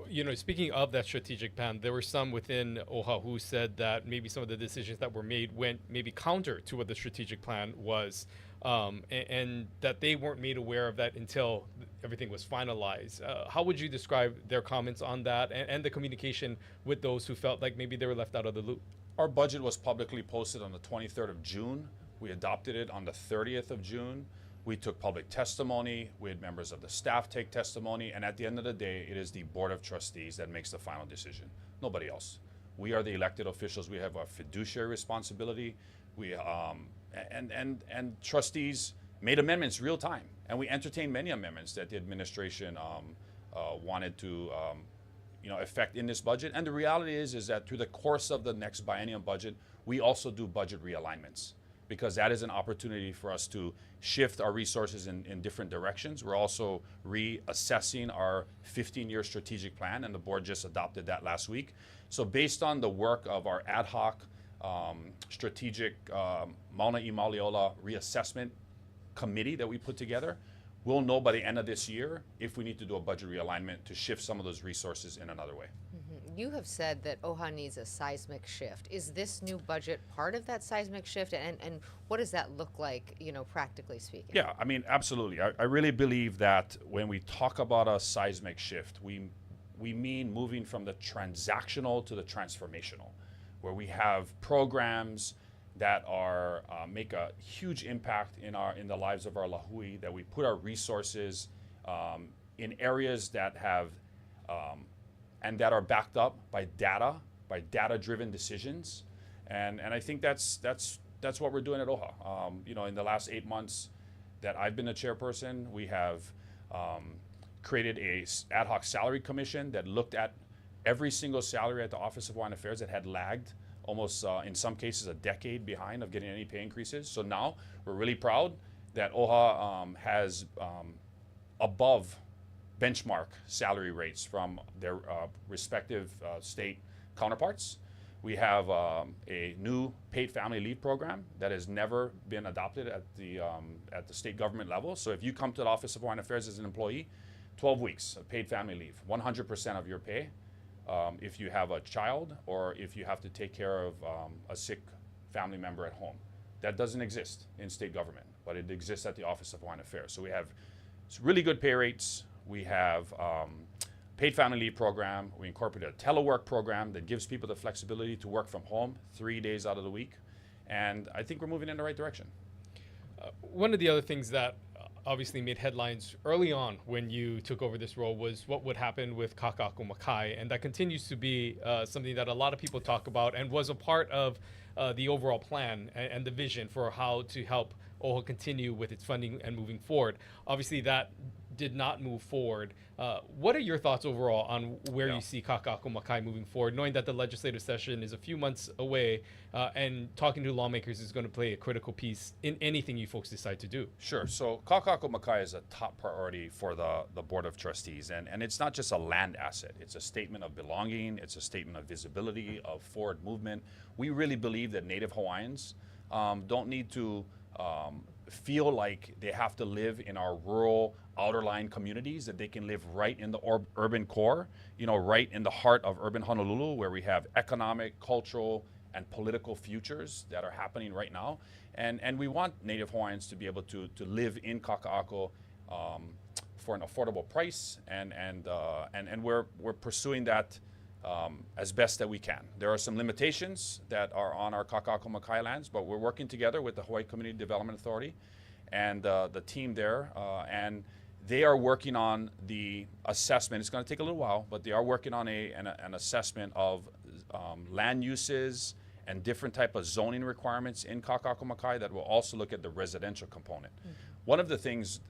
You know, speaking of that strategic plan, there were some within OHA who said that maybe some of the decisions that were made went maybe counter to what the strategic plan was, and that they weren't made aware of that until everything was finalized. How would you describe their comments on that and the communication with those who felt like maybe they were left out of the loop? Our budget was publicly posted on the 23rd of June. We adopted it on the 30th of June. We took public testimony. We had members of the staff take testimony. And at the end of the day, it is the Board of Trustees that makes the final decision. Nobody else. We are the elected officials. We have a fiduciary responsibility. We and trustees made amendments real time. And we entertained many amendments that the administration wanted to affect in this budget. And the reality is that through the course of the next biennium budget, we also do budget realignments, because that is an opportunity for us to shift our resources in different directions. We're also reassessing our 15-year strategic plan, and the board just adopted that last week. So based on the work of our ad hoc strategic Mauna I Maliola reassessment committee that we put together, we'll know by the end of this year if we need to do a budget realignment to shift some of those resources in another way. You have said that OHA needs a seismic shift. Is this new budget part of that seismic shift? And what does that look like, practically speaking? Yeah, I mean, absolutely. I really believe that when we talk about a seismic shift, we mean moving from the transactional to the transformational, where we have programs that are make a huge impact in the lives of our lahui, that we put our resources in areas that have and that are backed up by data-driven decisions, and I think that's what we're doing at OHA. In the last 8 months that I've been a chairperson, we have created a ad hoc salary commission that looked at every single salary at the Office of Hawaiian Affairs that had lagged almost, in some cases, a decade behind of getting any pay increases. So now we're really proud that OHA has above benchmark salary rates from their respective state counterparts. We have a new paid family leave program that has never been adopted at the state government level. So if you come to the Office of Hawaiian Affairs as an employee, 12 weeks of paid family leave, 100% of your pay. If you have a child or if you have to take care of a sick family member at home. That doesn't exist in state government, but it exists at the Office of Hawaiian Affairs. So we have really good pay rates. We have paid family leave program. We incorporated a telework program that gives people the flexibility to work from home 3 days out of the week. And I think we're moving in the right direction. One of the other things that obviously made headlines early on when you took over this role was what would happen with Kakaako Makai, and that continues to be something that a lot of people talk about and was a part of the overall plan and the vision for how to help OHA continue with its funding and moving forward. Obviously, that did not move forward. What are your thoughts overall on where you see Kakaako Makai moving forward, knowing that the legislative session is a few months away and talking to lawmakers is going to play a critical piece in anything you folks decide to do? Sure. So Kakaako Makai is a top priority for the Board of Trustees. And it's not just a land asset. It's a statement of belonging. It's a statement of visibility, of forward movement. We really believe that Native Hawaiians don't need to feel like they have to live in our rural outerline communities, that they can live right in the urban core, right in the heart of urban Honolulu, where we have economic, cultural, and political futures that are happening right now. And we want Native Hawaiians to be able to live in Kakaako for an affordable price, and we're pursuing that as best that we can. There are some limitations that are on our Kakaako Makai lands, but we're working together with the Hawaii Community Development Authority and the team there, and they are working on the assessment. It's going to take a little while, but they are working on an assessment of land uses and different type of zoning requirements in Kakaako Makai that will also look at the residential component. Mm-hmm. One of the things,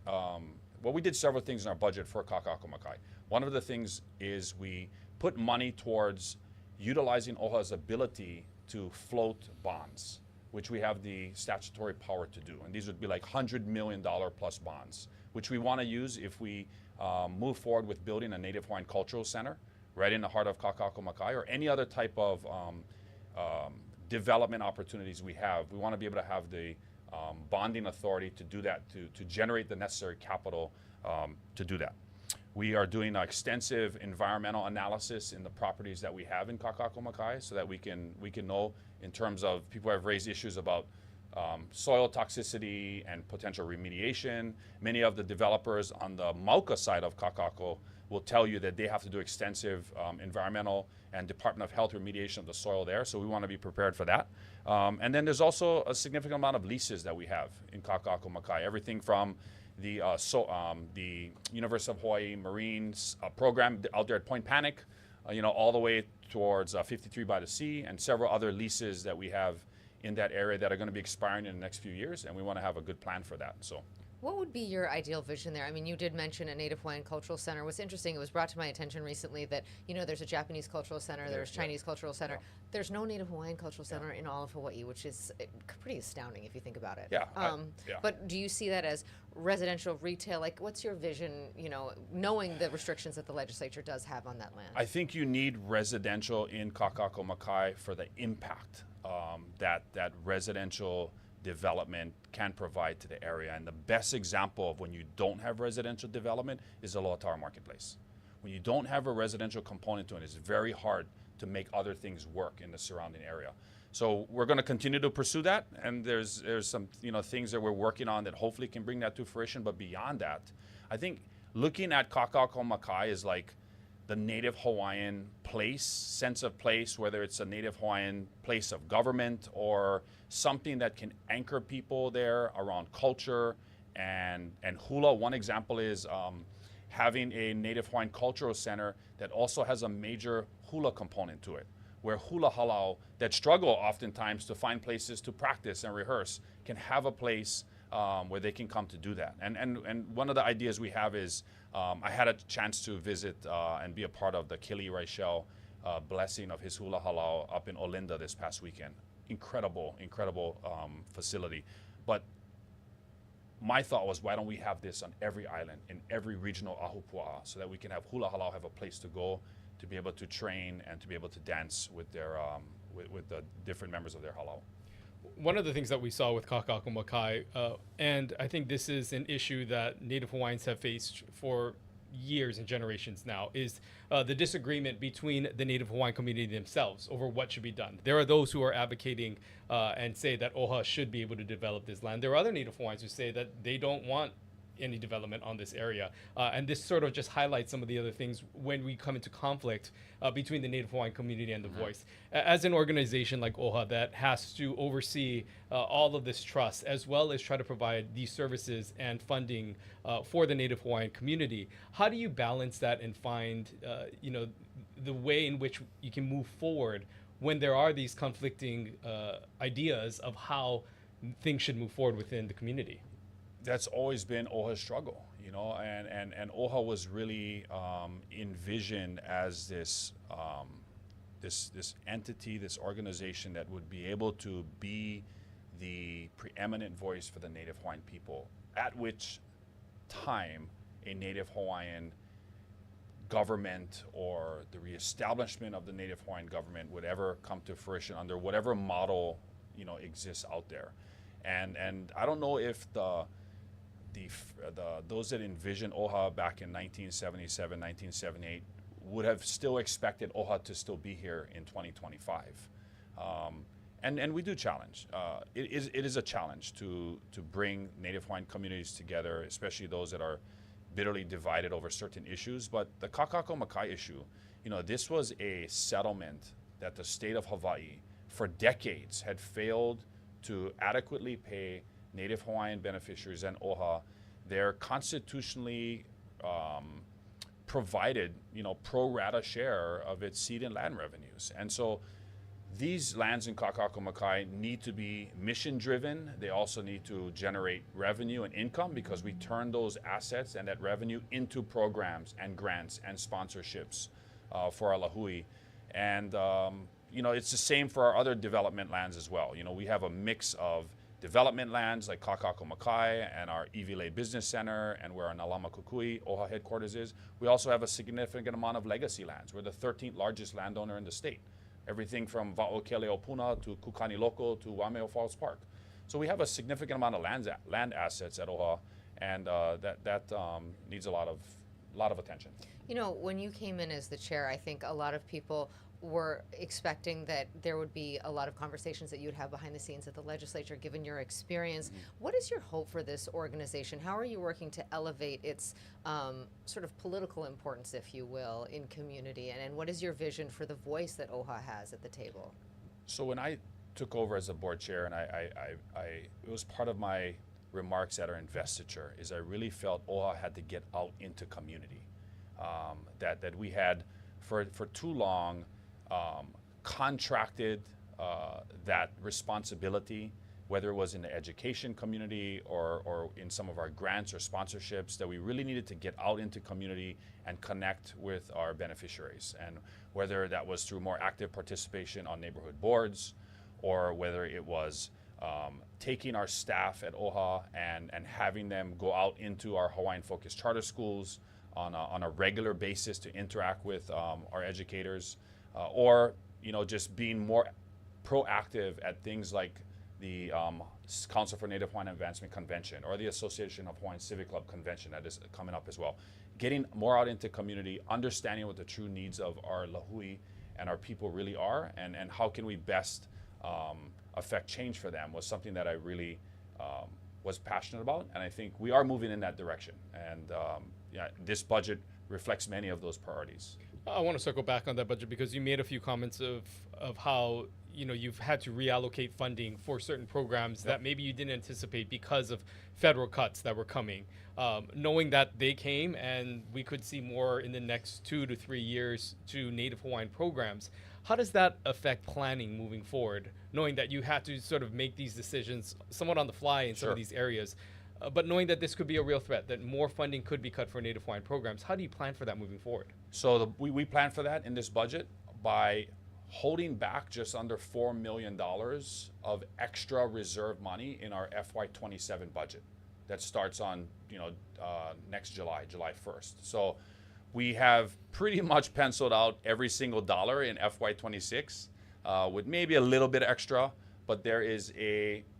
we did several things in our budget for Kakaako Makai. One of the things is we put money towards utilizing OHA's ability to float bonds, which we have the statutory power to do. And these would be like $100 million plus bonds, which we want to use if we move forward with building a Native Hawaiian Cultural Center right in the heart of Kakaako Makai, or any other type of development opportunities we have. We want to be able to have the bonding authority to do that, to generate the necessary capital to do that. We are doing extensive environmental analysis in the properties that we have in Kakaako Makai, so that we can know, in terms of people have raised issues about soil toxicity and potential remediation. Many of the developers on the Mauka side of Kakaako will tell you that they have to do extensive environmental and Department of Health remediation of the soil there, so we want to be prepared for that. And then there's also a significant amount of leases that we have in Kakaako Makai, everything from the University of Hawaii Marines program out there at Point Panic, all the way towards 53 by the Sea, and several other leases that we have in that area that are going to be expiring in the next few years, and we want to have a good plan for that. So, what would be your ideal vision there? I mean, you did mention a Native Hawaiian Cultural Center. What's interesting, it was brought to my attention recently that, there's a Japanese Cultural Center, there's Chinese Cultural Center. There's no Native Hawaiian Cultural Center in all of Hawaii, which is pretty astounding if you think about it. But do you see that as residential, retail? Like, what's your vision, knowing the restrictions that the legislature does have on that land? I think you need residential in Kakaako Makai for the impact that residential development can provide to the area. And the best example of when you don't have residential development is the Loa Marketplace. When you don't have a residential component to it, it's very hard to make other things work in the surrounding area. So we're going to continue to pursue that, and there's some things that we're working on that hopefully can bring that to fruition. But beyond that, I think looking at Kakaako Makai is like the Native Hawaiian sense of place, whether it's a Native Hawaiian place of government or something that can anchor people there around culture and hula. One example is having a Native Hawaiian Cultural Center that also has a major hula component to it, where hula halau that struggle oftentimes to find places to practice and rehearse can have a place where they can come to do that. And one of the ideas we have is, I had a chance to visit and be a part of the Kili Raichel blessing of his hula halau up in Olinda this past weekend. Incredible facility. But my thought was, why don't we have this on every island, in every regional ahupua'a, so that we can have hula halau have a place to go, to be able to train and to be able to dance with their with the different members of their halau. One of the things that we saw with Kakaako Makai, and I think this is an issue that Native Hawaiians have faced for years and generations now, is the disagreement between the Native Hawaiian community themselves over what should be done. There are those who are advocating and say that OHA should be able to develop this land. There are other Native Hawaiians who say that they don't want any development on this area. And this sort of just highlights some of the other things when we come into conflict between the Native Hawaiian community and the Voice. As an organization like OHA that has to oversee all of this trust, as well as try to provide these services and funding for the Native Hawaiian community, how do you balance that and find the way in which you can move forward when there are these conflicting ideas of how things should move forward within the community? That's always been OHA's struggle, and OHA was really envisioned as this entity, this organization that would be able to be the preeminent voice for the Native Hawaiian people, at which time a Native Hawaiian government or the reestablishment of the Native Hawaiian government would ever come to fruition under whatever model exists out there. And I don't know if those that envisioned OHA back in 1977, 1978 would have still expected OHA to still be here in 2025. And we do challenge. It is a challenge to bring Native Hawaiian communities together, especially those that are bitterly divided over certain issues. But the Kakaako Makai issue, this was a settlement that the state of Hawaii for decades had failed to adequately pay Native Hawaiian beneficiaries and OHA their constitutionally provided, pro rata share of its seed and land revenues. And so these lands in Kakaako Makai need to be mission driven. They also need to generate revenue and income, because we turn those assets and that revenue into programs and grants and sponsorships for our lahui. And, it's the same for our other development lands as well. We have a mix of development lands like Kakaako Makai and our Iwilei Business Center and where our Nalama Kukui OHA headquarters is. We also have a significant amount of legacy lands. We're the 13th largest landowner in the state. Everything from Va'okele Opuna to Kukani Loko to Waimea Falls Park. So we have a significant amount of land assets at OHA, and that needs a lot of attention. You know, when you came in as the chair, I think a lot of people were expecting that there would be a lot of conversations that you'd have behind the scenes at the legislature, given your experience. Mm-hmm. What is your hope for this organization? How are you working to elevate its sort of political importance, if you will, in community? And what is your vision for the voice that OHA has at the table? So when I took over as a board chair, and it was part of my remarks at our investiture, is I really felt OHA had to get out into community. That we had for too long contracted that responsibility, whether it was in the education community or in some of our grants or sponsorships, that we really needed to get out into community and connect with our beneficiaries. And whether that was through more active participation on neighborhood boards, or whether it was taking our staff at OHA and having them go out into our Hawaiian-focused charter schools on a regular basis to interact with our educators, or just being more proactive at things like the Council for Native Hawaiian Advancement Convention or the Association of Hawaiian Civic Club Convention that is coming up as well. Getting more out into community, understanding what the true needs of our lahui and our people really are, and how can we best affect change for them, was something that I really was passionate about, and I think we are moving in that direction. And this budget reflects many of those priorities. I want to circle back on that budget because you made a few comments of how you've had to reallocate funding for certain programs that maybe you didn't anticipate because of federal cuts that were coming. Knowing that they came and we could see more in the next 2 to 3 years to Native Hawaiian programs, how does that affect planning moving forward, knowing that you had to sort of make these decisions somewhat on the fly in some of these areas, but knowing that this could be a real threat, that more funding could be cut for Native Hawaiian programs? How do you plan for that moving forward? So we plan for that in this budget by holding back just under $4 million of extra reserve money in our FY27 budget that starts on next July 1st. So we have pretty much penciled out every single dollar in FY26 with maybe a little bit extra, but there is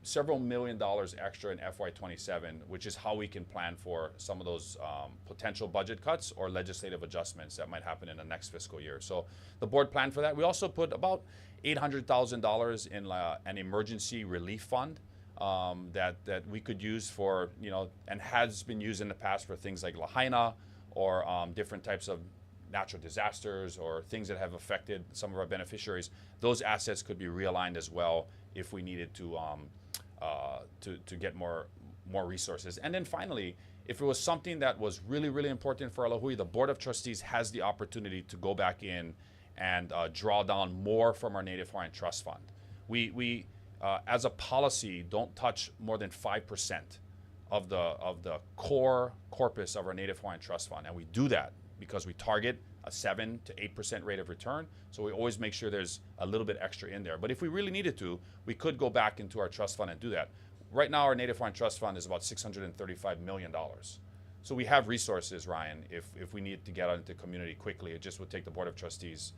several $1 million extra in FY27, which is how we can plan for some of those potential budget cuts or legislative adjustments that might happen in the next fiscal year. So the board planned for that. We also put about $800,000 in an emergency relief fund that we could use for, and has been used in the past for things like Lahaina or different types of natural disasters or things that have affected some of our beneficiaries. Those assets could be realigned as well if we needed to get more resources. And then finally, if it was something that was really, really important for our lahui, the Board of Trustees has the opportunity to go back in and draw down more from our Native Hawaiian Trust Fund. We as a policy, don't touch more than 5% of the core corpus of our Native Hawaiian Trust Fund. And we do that because we target a 7 to 8% rate of return. So we always make sure there's a little bit extra in there. But if we really needed to, we could go back into our trust fund and do that. Right now, our Native Hawaiian Trust Fund is about $635 million. So we have resources, Ryan, if we need to get out into community quickly. It just would take the Board of Trustees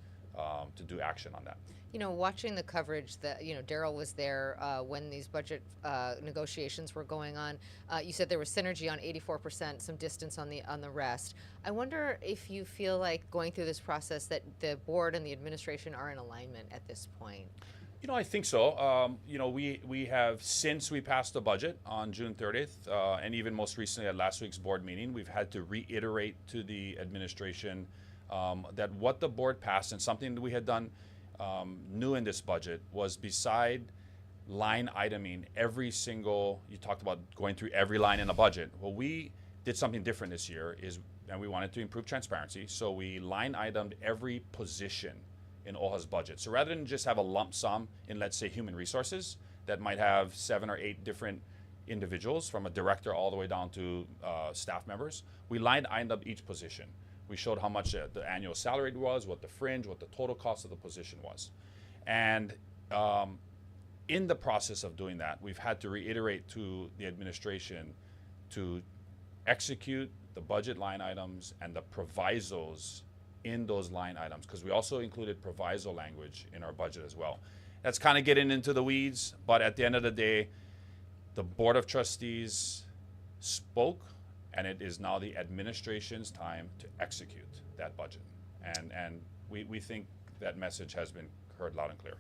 to do action on that. Watching the coverage that, Daryl was there when these budget negotiations were going on. You said there was synergy on 84%, some distance on the rest. I wonder if you feel like going through this process that the board and the administration are in alignment at this point. I think so. We have, since we passed the budget on June 30th, and even most recently at last week's board meeting, we've had to reiterate to the administration that what the board passed, and something that we had done new in this budget, was beside line iteming every single, you talked about going through every line in the budget. Well, we did something different this year, and we wanted to improve transparency, so we line itemed every position in OHA's budget. So rather than just have a lump sum in, let's say, human resources that might have 7 or 8 different individuals, from a director all the way down to staff members, we line itemed each position. We showed how much the annual salary was, what the fringe, what the total cost of the position was. And in the process of doing that, we've had to reiterate to the administration to execute the budget line items and the provisos in those line items, because we also included proviso language in our budget as well. That's kind of getting into the weeds, but at the end of the day, the Board of Trustees spoke, and it is now the administration's time to execute that budget. And we think that message has been heard loud and clear.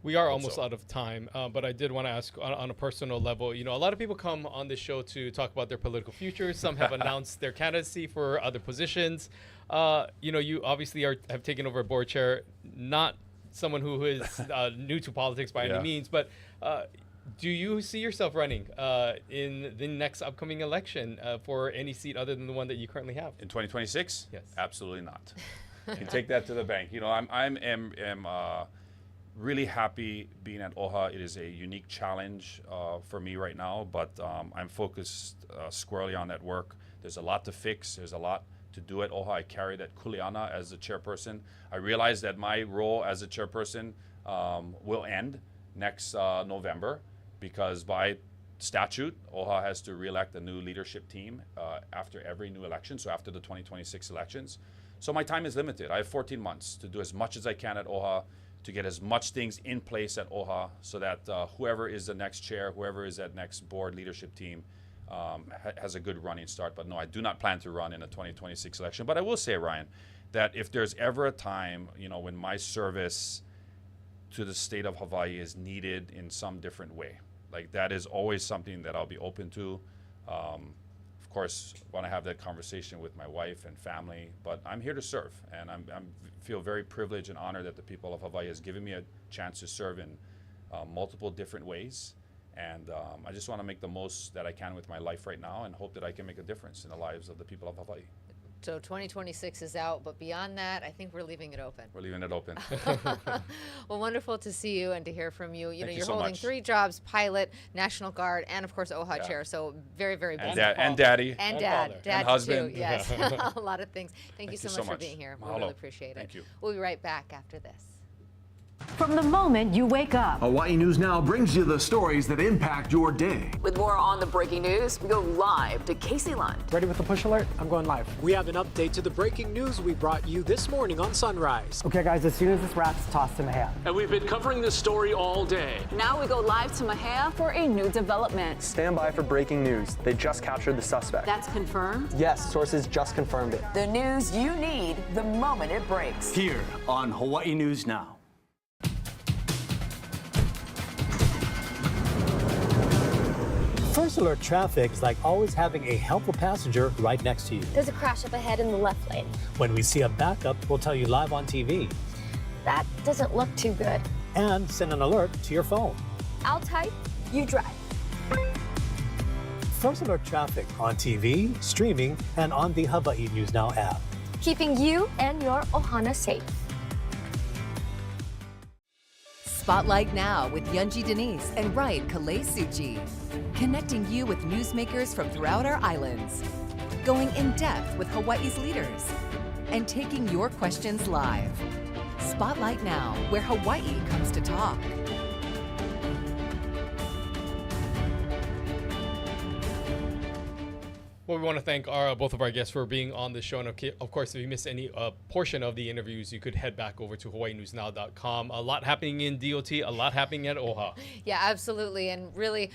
We are Hope almost so. out of time, but I did want to ask on a personal level. You know, a lot of people come on this show to talk about their political futures. Some have announced their candidacy for other positions. You know, you obviously have taken over a board chair, not someone who is new to politics by any means, but do you see yourself running in the next upcoming election for any seat other than the one that you currently have? In 2026? Yes. Absolutely not. You can take that to the bank. You know, I'm really happy being at OHA. It is a unique challenge for me right now, but I'm focused squarely on that work. There's a lot to fix. There's a lot to do at OHA. I carry that kuleana as the chairperson. I realize that my role as a chairperson will end next November, because by statute, OHA has to re-elect a new leadership team after every new election, so after the 2026 elections. So my time is limited. I have 14 months to do as much as I can at OHA, to get as much things in place at OHA, so that whoever is the next chair, whoever is that next board leadership team has a good running start. But no, I do not plan to run in a 2026 election. But I will say, Ryan, that if there's ever a time, you know, when my service to the state of Hawaii is needed in some different way, like that is always something that I'll be open to. Of course, want to have that conversation with my wife and family, but I'm here to serve, and I'm feel very privileged and honored that the people of Hawaii has given me a chance to serve in multiple different ways, and I just want to make the most that I can with my life right now, and hope that I can make a difference in the lives of the people of Hawaii. So 2026 is out, but beyond that, I think we're leaving it open. We're leaving it open. Well, wonderful to see you and to hear from you. You know, Thank you you're so holding much. 3 jobs: pilot, National Guard, and of course OHA Yeah. chair. So very, very busy. And daddy. And And dad, father. dad And husband. too. Yes, a lot of things. Thank you so much for being here. We Mahalo. really appreciate it. Thank you. We'll be right back after this. From the moment you wake up. Hawaii News Now brings you the stories that impact your day. With more on the breaking news, we go live to Casey Lund. Ready with the push alert? I'm going live. We have an update to the breaking news we brought you this morning on Sunrise. Okay, guys, as soon as this wraps, toss to Mahia. And we've been covering this story all day. Now we go live to Mahia for a new development. Stand by for breaking news. They just captured the suspect. That's confirmed. Yes, sources just confirmed it. The news you need the moment it breaks. Here on Hawaii News Now. First alert traffic is like always having a helpful passenger right next to you. There's a crash up ahead in the left lane. When we see a backup, we'll tell you live on TV That doesn't look too good. and send an alert to your phone. I'll type, you drive. First alert traffic on TV, streaming, and on the Hawaii News Now app. Keeping you and your ohana safe. Spotlight Now with Yunji Denise and Ryan Kalei Suchi. Connecting you with newsmakers from throughout our islands. Going in depth with Hawaii's leaders. And taking your questions live. Spotlight Now, where Hawaii comes to talk. Well, we want to thank both of our guests for being on the show. And of course, if you missed any portion of the interviews, you could head back over to hawaiinewsnow.com. A lot happening in DOT, a lot happening at OHA. Yeah, absolutely. And really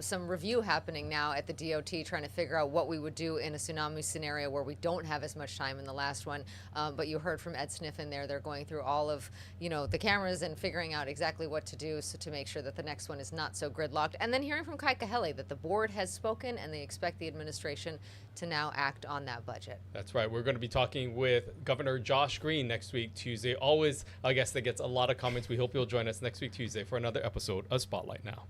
some review happening now at the DOT, trying to figure out what we would do in a tsunami scenario where we don't have as much time in the last one. But you heard from Ed Sniffen there. They're going through all of, you know, the cameras and figuring out exactly what to do so to make sure that the next one is not so gridlocked. And then hearing from Kahele that the board has spoken and they expect the administration to now act on that budget. That's right. We're going to be talking with Governor Josh Green next week, Tuesday. Always a guest that gets a lot of comments. We hope you'll join us next week, Tuesday, for another episode of Spotlight Now.